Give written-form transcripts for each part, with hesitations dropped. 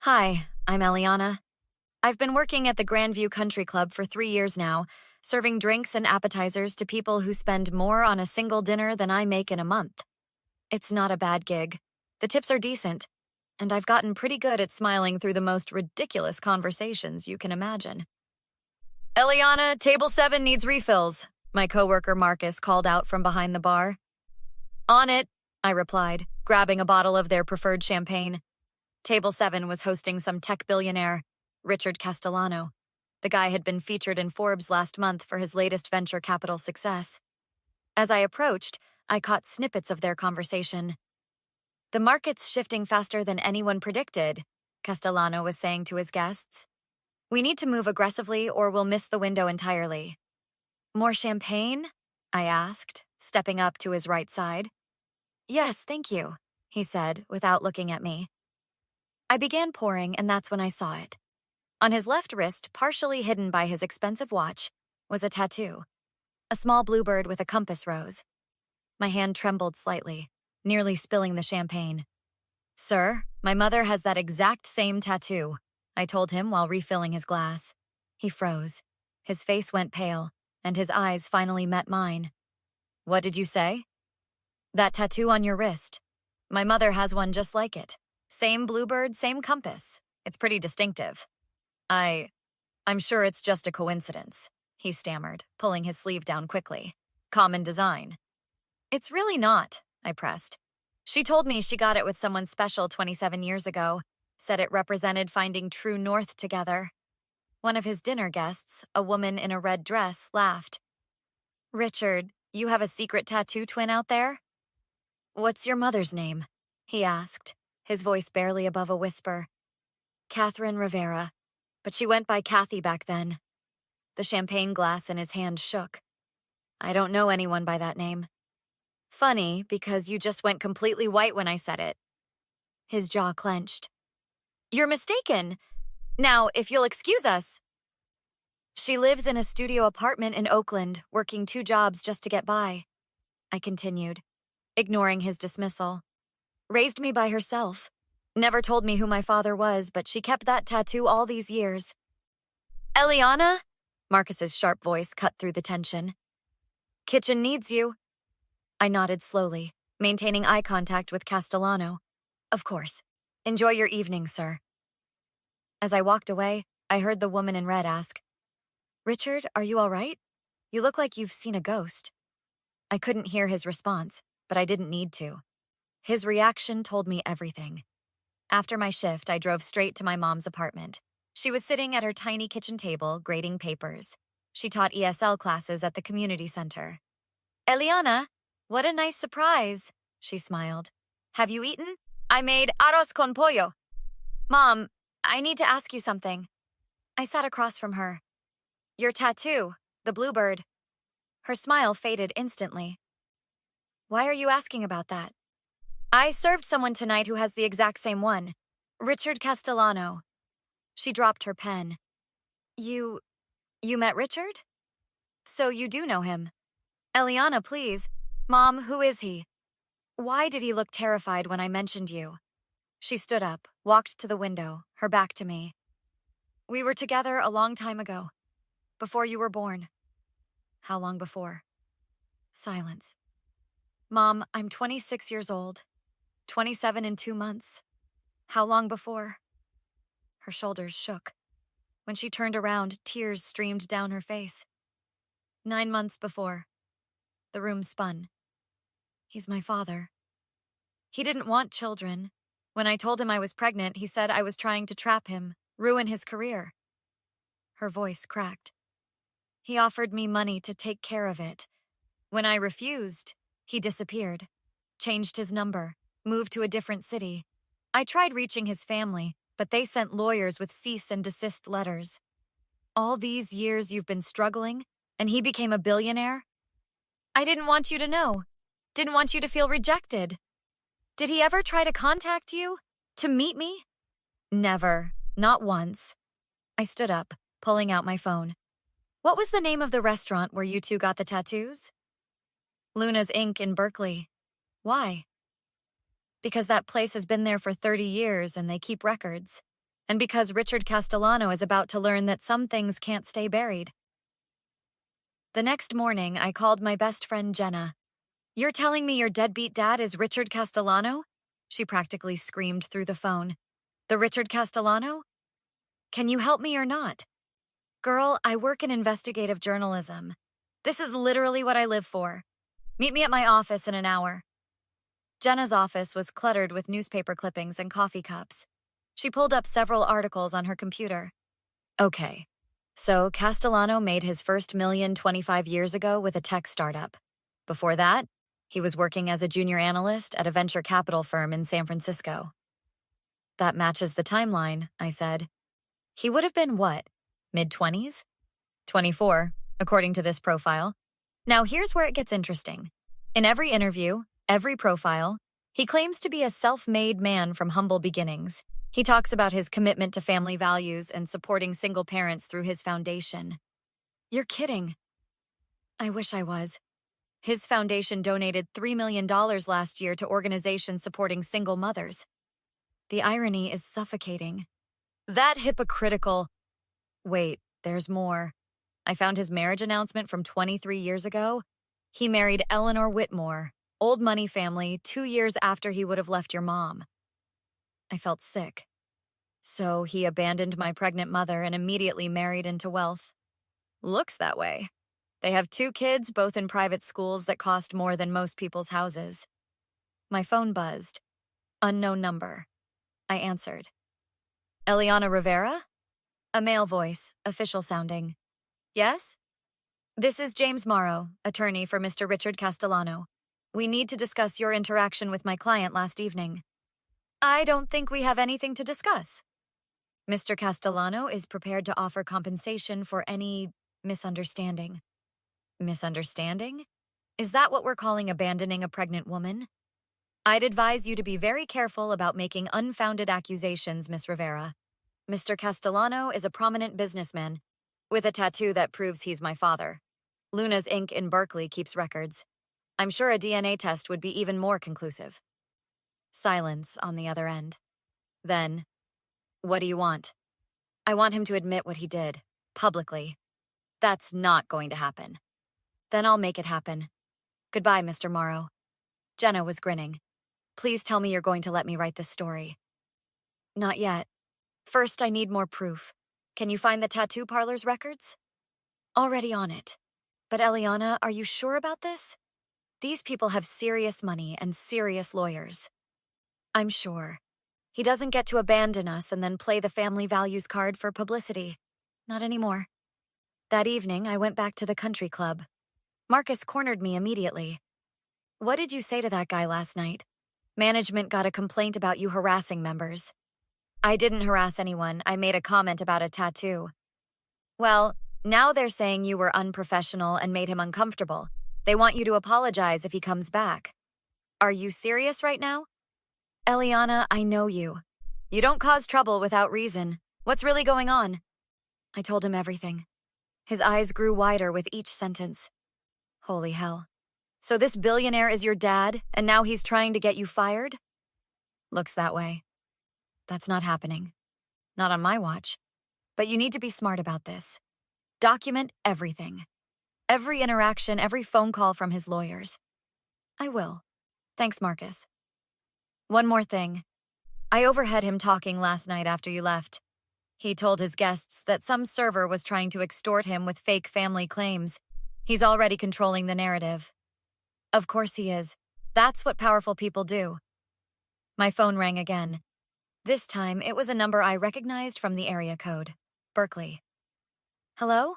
Hi, I'm Eliana. I've been working at the Grandview Country Club for 3 years now, serving drinks and appetizers to people who spend more on a single dinner than I make in a month. It's not a bad gig. The tips are decent, and I've gotten pretty good at smiling through the most ridiculous conversations you can imagine. Eliana, table 7 needs refills, my coworker Marcus called out from behind the bar. On it, I replied, grabbing a bottle of their preferred champagne. Table 7 was hosting some tech billionaire, Richard Castellano. The guy had been featured in Forbes last month for his latest venture capital success. As I approached, I caught snippets of their conversation. The market's shifting faster than anyone predicted, Castellano was saying to his guests. We need to move aggressively or we'll miss the window entirely. More champagne? I asked, stepping up to his right side. Yes, thank you, he said without looking at me. I began pouring, and that's when I saw it. On his left wrist, partially hidden by his expensive watch, was a tattoo. A small bluebird with a compass rose. My hand trembled slightly, nearly spilling the champagne. Sir, my mother has that exact same tattoo, I told him while refilling his glass. He froze. His face went pale, and his eyes finally met mine. What did you say? That tattoo on your wrist. My mother has one just like it. Same bluebird, same compass. It's pretty distinctive. I'm sure it's just a coincidence, he stammered, pulling his sleeve down quickly. Common design. It's really not, I pressed. She told me she got it with someone special 27 years ago, said it represented finding true north together. One of his dinner guests, a woman in a red dress, laughed. Richard, you have a secret tattoo twin out there? What's your mother's name? He asked, his voice barely above a whisper. Catherine Rivera, but she went by Kathy back then. The champagne glass in his hand shook. I don't know anyone by that name. Funny, because you just went completely white when I said it. His jaw clenched. You're mistaken. Now, if you'll excuse us. She lives in a studio apartment in Oakland, working 2 jobs just to get by, I continued, ignoring his dismissal. Raised me by herself. Never told me who my father was, but she kept that tattoo all these years. Eliana? Marcus's sharp voice cut through the tension. Kitchen needs you. I nodded slowly, maintaining eye contact with Castellano. Of course. Enjoy your evening, sir. As I walked away, I heard the woman in red ask, Richard, are you all right? You look like you've seen a ghost. I couldn't hear his response, but I didn't need to. His reaction told me everything. After my shift, I drove straight to my mom's apartment. She was sitting at her tiny kitchen table, grading papers. She taught ESL classes at the community center. Eliana, what a nice surprise, she smiled. Have you eaten? I made arroz con pollo. Mom, I need to ask you something. I sat across from her. Your tattoo, the bluebird. Her smile faded instantly. Why are you asking about that? I served someone tonight who has the exact same one. Richard Castellano. She dropped her pen. You met Richard? So you do know him. Eliana, please. Mom, who is he? Why did he look terrified when I mentioned you? She stood up, walked to the window, her back to me. We were together a long time ago. Before you were born. How long before? Silence. Mom, I'm 26 years old. 27 in 2 months. How long before? Her shoulders shook. When she turned around, tears streamed down her face. 9 months before. The room spun. He's my father. He didn't want children. When I told him I was pregnant, he said I was trying to trap him, ruin his career. Her voice cracked. He offered me money to take care of it. When I refused, he disappeared, changed his number, moved to a different city. I tried reaching his family, but they sent lawyers with cease and desist letters. All these years you've been struggling, and he became a billionaire? I didn't want you to know. Didn't want you to feel rejected. Did he ever try to contact you? To meet me? Never. Not once. I stood up, pulling out my phone. What was the name of the restaurant where you two got the tattoos? Luna's Inc. in Berkeley. Why? Because that place has been there for 30 years and they keep records. and because Richard Castellano is about to learn that some things can't stay buried. The next morning, I called my best friend Jenna. "You're telling me your deadbeat dad is Richard Castellano?" She practically screamed through the phone. "The Richard Castellano? Can you help me or not?" "Girl, I work in investigative journalism. This is literally what I live for. Meet me at my office in an hour." Jenna's office was cluttered with newspaper clippings and coffee cups. She pulled up several articles on her computer. Okay, so Castellano made his first million 25 years ago with a tech startup. Before that, he was working as a junior analyst at a venture capital firm in San Francisco. That matches the timeline, I said. He would have been what, mid-20s? 24, according to this profile. Now here's where it gets interesting. In every interview, every profile, he claims to be a self-made man from humble beginnings. He talks about his commitment to family values and supporting single parents through his foundation. You're kidding. I wish I was. His foundation donated $3 million last year to organizations supporting single mothers. The irony is suffocating. That hypocritical... Wait, there's more. I found his marriage announcement from 23 years ago. He married Eleanor Whitmore, old money family, 2 years after he would have left your mom. I felt sick. So he abandoned my pregnant mother and immediately married into wealth. Looks that way. They have 2 kids, both in private schools that cost more than most people's houses. My phone buzzed. Unknown number. I answered. Eliana Rivera? A male voice, official sounding. Yes? This is James Morrow, attorney for Mr. Richard Castellano. We need to discuss your interaction with my client last evening. I don't think we have anything to discuss. Mr. Castellano is prepared to offer compensation for any misunderstanding. Misunderstanding? Is that what we're calling abandoning a pregnant woman? I'd advise you to be very careful about making unfounded accusations, Miss Rivera. Mr. Castellano is a prominent businessman with a tattoo that proves he's my father. Luna's Inc. in Berkeley keeps records. I'm sure a DNA test would be even more conclusive. Silence on the other end. Then, what do you want? I want him to admit what he did, publicly. That's not going to happen. Then I'll make it happen. Goodbye, Mr. Morrow. Jenna was grinning. Please tell me you're going to let me write this story. Not yet. First, I need more proof. Can you find the tattoo parlor's records? Already on it. But Eliana, are you sure about this? These people have serious money and serious lawyers. I'm sure. He doesn't get to abandon us and then play the family values card for publicity. Not anymore. That evening, I went back to the country club. Marcus cornered me immediately. What did you say to that guy last night? Management got a complaint about you harassing members. I didn't harass anyone. I made a comment about a tattoo. Well, now they're saying you were unprofessional and made him uncomfortable. They want you to apologize if he comes back. Are you serious right now? Eliana, I know you. You don't cause trouble without reason. What's really going on? I told him everything. His eyes grew wider with each sentence. Holy hell. So this billionaire is your dad, and now he's trying to get you fired? Looks that way. That's not happening. Not on my watch. But you need to be smart about this. Document everything. Every interaction, every phone call from his lawyers. I will. Thanks, Marcus. One more thing. I overheard him talking last night after you left. He told his guests that some server was trying to extort him with fake family claims. He's already controlling the narrative. Of course he is. That's what powerful people do. My phone rang again. This time, it was a number I recognized from the area code. Berkeley. Hello?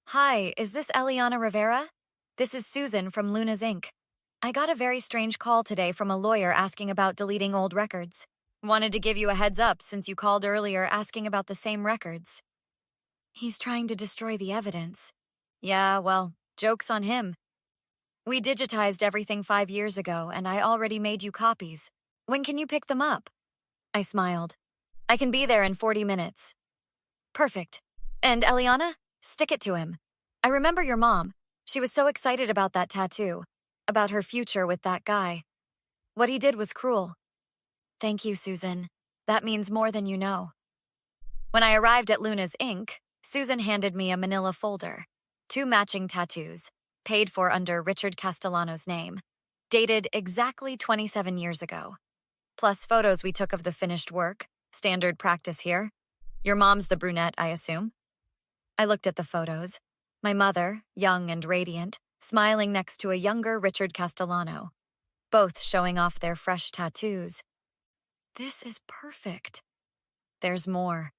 Hi, is this Eliana Rivera? This is Susan from Luna's Inc. I got a very strange call today from a lawyer asking about deleting old records. Wanted to give you a heads up since you called earlier asking about the same records. He's trying to destroy the evidence. Yeah, well, joke's on him. We digitized everything 5 years ago, and I already made you copies. When can you pick them up? I smiled. I can be there in 40 minutes. Perfect. And Eliana, stick it to him. I remember your mom. She was so excited about that tattoo, about her future with that guy. What he did was cruel. Thank you, Susan. That means more than you know. When I arrived at Luna's Inc., Susan handed me a manila folder, 2 matching tattoos, paid for under Richard Castellano's name, dated exactly 27 years ago, plus photos we took of the finished work, standard practice here. Your mom's the brunette, I assume? I looked at the photos. My mother, young and radiant, smiling next to a younger Richard Castellano, both showing off their fresh tattoos. This is perfect. There's more.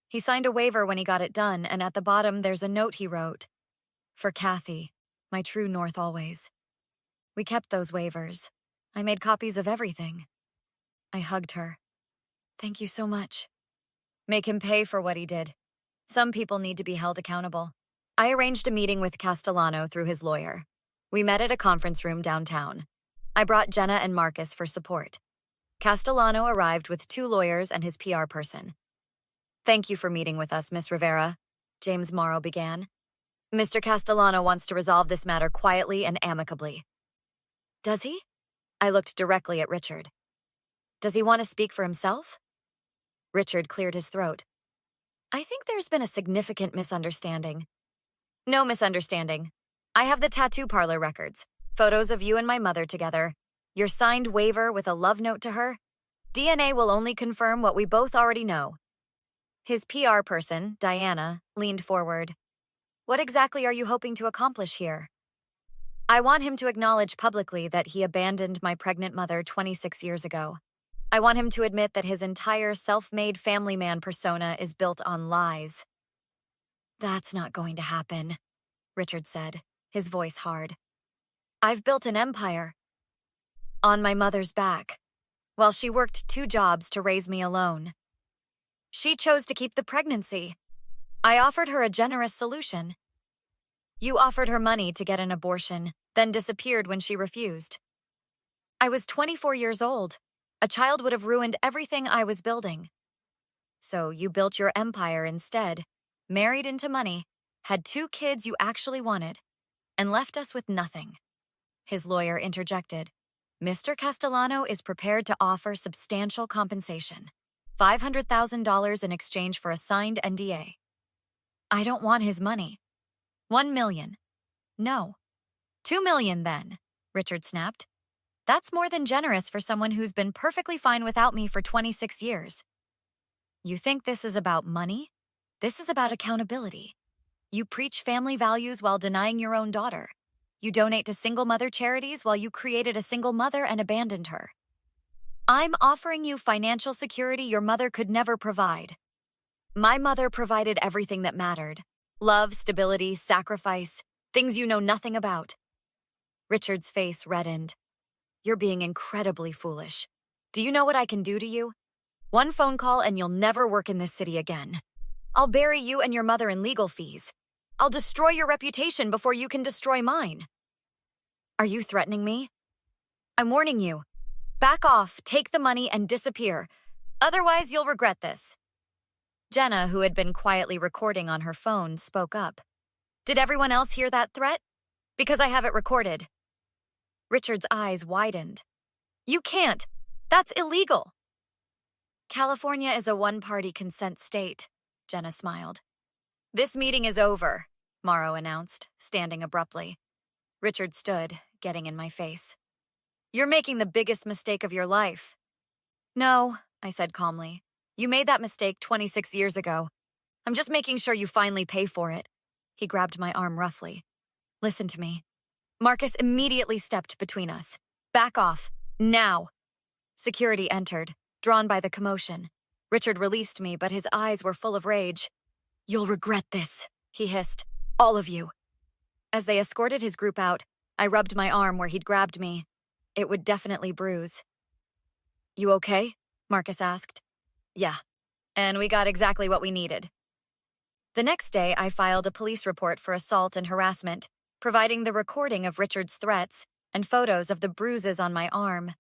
He signed a waiver when he got it done, and at the bottom there's a note he wrote. For Kathy, my true north always. We kept those waivers. I made copies of everything. I hugged her. Thank you so much. Make him pay for what he did. Some people need to be held accountable. I arranged a meeting with Castellano through his lawyer. We met at a conference room downtown. I brought Jenna and Marcus for support. Castellano arrived with 2 lawyers and his PR person. Thank you for meeting with us, Miss Rivera, James Morrow began. Mr. Castellano wants to resolve this matter quietly and amicably. Does he? I looked directly at Richard. Does he want to speak for himself? Richard cleared his throat. I think there's been a significant misunderstanding. No misunderstanding. I have the tattoo parlor records, photos of you and my mother together, your signed waiver with a love note to her. DNA will only confirm what we both already know. His PR person, Diana, leaned forward. What exactly are you hoping to accomplish here? I want him to acknowledge publicly that he abandoned my pregnant mother 26 years ago. I want him to admit that his entire self-made family man persona is built on lies. That's not going to happen, Richard said, his voice hard. I've built an empire. On my mother's back, while she worked 2 jobs to raise me alone. She chose to keep the pregnancy. I offered her a generous solution. You offered her money to get an abortion, then disappeared when she refused. I was 24 years old. A child would have ruined everything I was building. So you built your empire instead, married into money, had 2 kids you actually wanted, and left us with nothing. His lawyer interjected. Mr. Castellano is prepared to offer substantial compensation. $500,000 in exchange for a signed NDA. I don't want his money. $1 million. No. $2 million then, Richard snapped. That's more than generous for someone who's been perfectly fine without me for 26 years. You think this is about money? This is about accountability. You preach family values while denying your own daughter. You donate to single mother charities while you created a single mother and abandoned her. I'm offering you financial security your mother could never provide. My mother provided everything that mattered. Love, stability, sacrifice, things you know nothing about. Richard's face reddened. You're being incredibly foolish. Do you know what I can do to you? 1 phone call and you'll never work in this city again. I'll bury you and your mother in legal fees. I'll destroy your reputation before you can destroy mine. Are you threatening me? I'm warning you. Back off, take the money, and disappear. Otherwise, you'll regret this. Jenna, who had been quietly recording on her phone, spoke up. Did everyone else hear that threat? Because I have it recorded. Richard's eyes widened. You can't. That's illegal. California is a one-party consent state, Jenna smiled. This meeting is over, Morrow announced, standing abruptly. Richard stood, getting in my face. You're making the biggest mistake of your life. No, I said calmly. You made that mistake 26 years ago. I'm just making sure you finally pay for it. He grabbed my arm roughly. Listen to me. Marcus immediately stepped between us. Back off. Now. Security entered, drawn by the commotion. Richard released me, but his eyes were full of rage. You'll regret this, he hissed. All of you. As they escorted his group out, I rubbed my arm where he'd grabbed me. It would definitely bruise. You okay? Marcus asked. Yeah. And we got exactly what we needed. The next day, I filed a police report for assault and harassment, providing the recording of Richard's threats and photos of the bruises on my arm.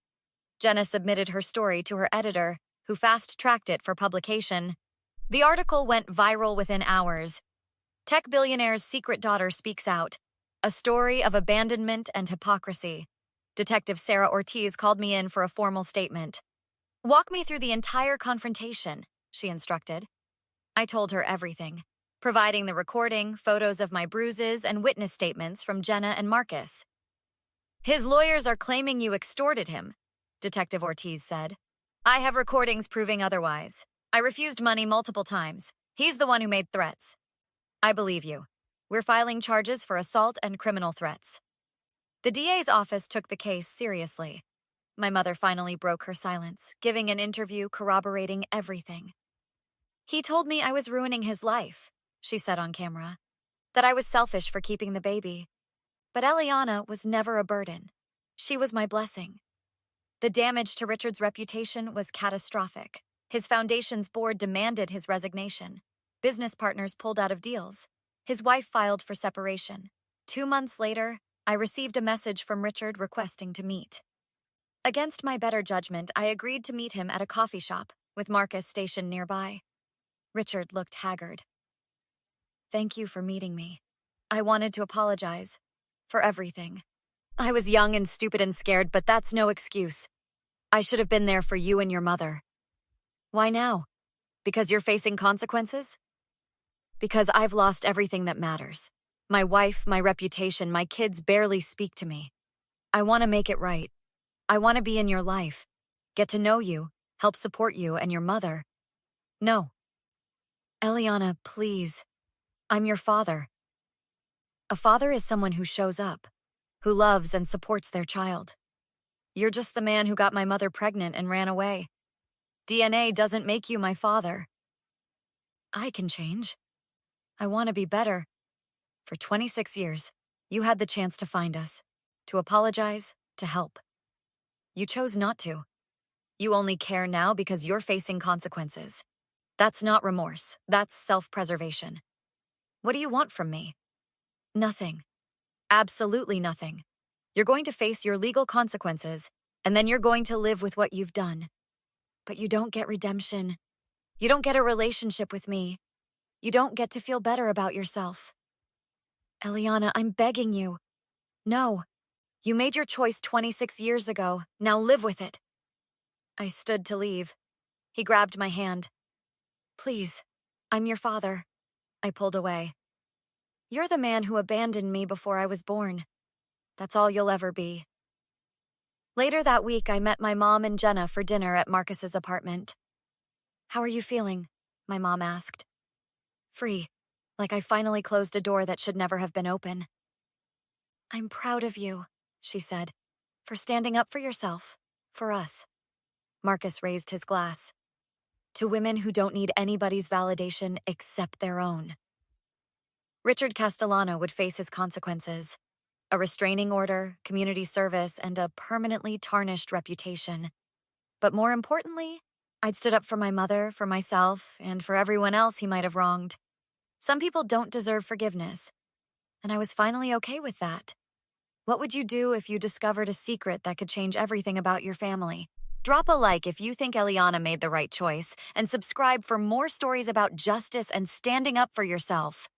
Jenna submitted her story to her editor, who fast-tracked it for publication. The article went viral within hours. Tech billionaire's secret daughter speaks out. A story of abandonment and hypocrisy. Detective Sarah Ortiz called me in for a formal statement. Walk me through the entire confrontation, she instructed. I told her everything, providing the recording, photos of my bruises, and witness statements from Jenna and Marcus. His lawyers are claiming you extorted him, Detective Ortiz said. I have recordings proving otherwise. I refused money multiple times. He's the one who made threats. I believe you. We're filing charges for assault and criminal threats. The DA's office took the case seriously. My mother finally broke her silence, giving an interview corroborating everything. He told me I was ruining his life, she said on camera, that I was selfish for keeping the baby. But Eliana was never a burden. She was my blessing. The damage to Richard's reputation was catastrophic. His foundation's board demanded his resignation. Business partners pulled out of deals. His wife filed for separation. 2 months later, I received a message from Richard requesting to meet. Against my better judgment, I agreed to meet him at a coffee shop, with Marcus stationed nearby. Richard looked haggard. Thank you for meeting me. I wanted to apologize for everything. I was young and stupid and scared, but that's no excuse. I should have been there for you and your mother. Why now? Because you're facing consequences? Because I've lost everything that matters. My wife, my reputation, my kids barely speak to me. I want to make it right. I want to be in your life, get to know you, help support you and your mother. No. Eliana, please. I'm your father. A father is someone who shows up, who loves and supports their child. You're just the man who got my mother pregnant and ran away. DNA doesn't make you my father. I can change. I want to be better. For 26 years, you had the chance to find us, to apologize, to help. You chose not to. You only care now because you're facing consequences. That's not remorse. That's self-preservation. What do you want from me? Nothing. Absolutely nothing. You're going to face your legal consequences, and then you're going to live with what you've done. But you don't get redemption. You don't get a relationship with me. You don't get to feel better about yourself. Eliana, I'm begging you. No. You made your choice 26 years ago. Now live with it. I stood to leave. He grabbed my hand. Please, I'm your father. I pulled away. You're the man who abandoned me before I was born. That's all you'll ever be. Later that week, I met my mom and Jenna for dinner at Marcus's apartment. How are you feeling? My mom asked. Free, like I finally closed a door that should never have been open. I'm proud of you, she said, for standing up for yourself, for us. Marcus raised his glass. To women who don't need anybody's validation except their own. Richard Castellano would face his consequences. A restraining order, community service, and a permanently tarnished reputation. But more importantly, I'd stood up for my mother, for myself, and for everyone else he might have wronged. Some people don't deserve forgiveness, and I was finally okay with that. What would you do if you discovered a secret that could change everything about your family? Drop a like if you think Eliana made the right choice, and subscribe for more stories about justice and standing up for yourself.